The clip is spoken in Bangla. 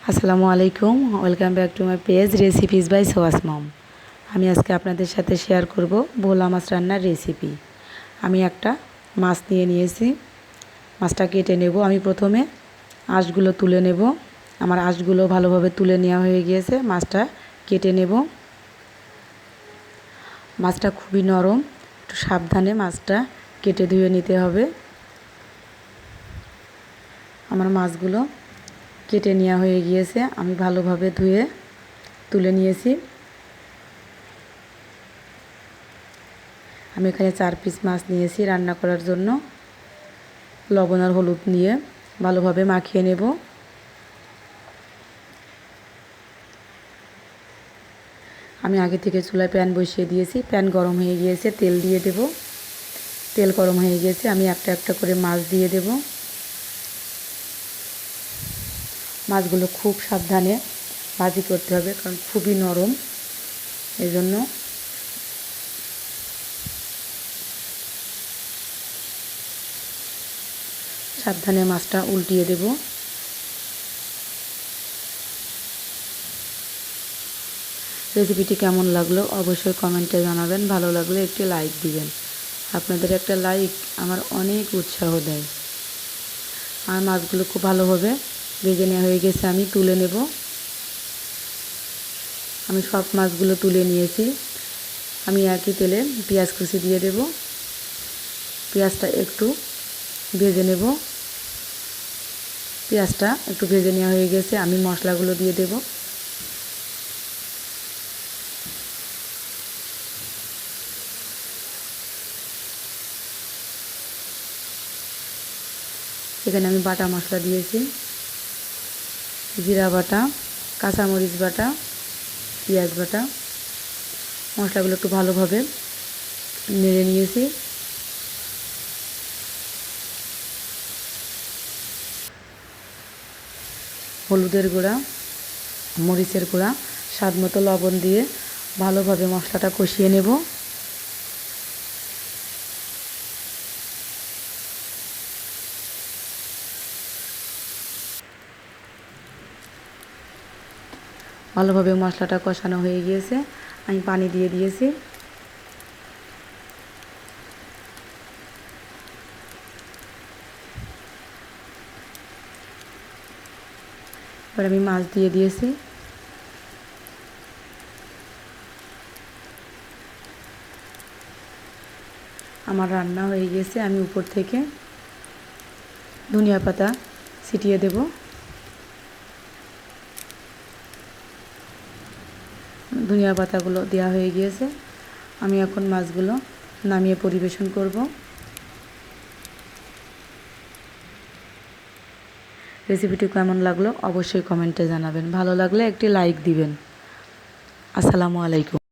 আসসালামু আলাইকুম, welcome back to my page recipes by Swas mom. আমি আজকে আপনাদের সাথে শেয়ার করব ভোলা মাছ রান্নার রেসিপি। আমি একটা মাছ নিয়েছি, মাছটা কেটে নেব। আমি প্রথমে আঁশগুলো তুলে নেব। আমার আঁশগুলো ভালোভাবে তুলে নেওয়া হয়ে গিয়েছে। মাছটা কেটে নেব। মাছটা খুবই নরম, একটু সাবধানে মাছটা কেটে ধুয়ে নিতে হবে। আমার মাছগুলো কেটে নেওয়া হয়ে গিয়েছে, আমি ভালোভাবে ধুয়ে তুলে নিয়েছি। আমি এখানে 4 পিস মাছ নিয়েছি রান্না করার জন্য। লবণ আর হলুদ নিয়ে ভালোভাবে মাখিয়ে নেব। আমি আগে থেকে চুলায় প্যান বসিয়ে দিয়েছি, প্যান গরম হয়ে গিয়েছে, তেল দিয়ে দেব। তেল গরম হয়ে গিয়েছে, আমি একটা একটা করে মাছ দিয়ে দেব। মাছগুলো খুব সাবধানে ভাজি করতে হবে, কারণ খুবই নরম, এই জন্য সাবধানে মাছটা উল্টিয়ে দেব। রেসিপিটি কেমন লাগলো অবশ্যই কমেন্টে জানাবেন। ভালো লাগলে একটি লাইক দিবেন। আপনাদের একটা লাইক আমার অনেক উৎসাহ দেয়। আর মাছগুলো খুব ভালোভাবে ভেজে নেওয়া হয়ে গেছে, আমি তুলে নেব। আমি সব মাছগুলো তুলে নিয়েছি। আমি একই তেলে পেঁয়াজ কুচি দিয়ে দেব। পেঁয়াজটা একটু ভেজে নেব। পেঁয়াজটা একটু ভেজে নেওয়া হয়ে গেছে, আমি মশলাগুলো দিয়ে দেব। এখানে আমি বাটা মশলা দিয়েছি, জিরা বাটা, কাঁচামরিচ বাটা, পেঁয়াজ বাটা। মশলাগুলো একটু ভালোভাবে নেড়ে নিয়েছি। হলুদের গুঁড়া, মরিচের গুঁড়া, স্বাদ মতো লবণ দিয়ে ভালোভাবে মশলাটা কষিয়ে নেব। ভালোভাবে মশলাটা কষানো হয়ে গিয়েছে, আমি পানি দিয়ে দিয়েছি। এবার আমি মাছ দিয়ে দিয়েছি। আমার রান্না হয়ে গিয়েছে, আমি উপর থেকে ধনিয়া পাতা ছিটিয়ে দেব। ধনিয়া পাতাগুলো দেওয়া হয়ে গিয়েছে, আমি এখন মাছগুলো নামিয়ে পরিবেশন করব। রেসিপিটি কেমন লাগলো অবশ্যই কমেন্টে জানাবেন। ভালো লাগলে একটি লাইক দিবেন। আসসালামু আলাইকুম।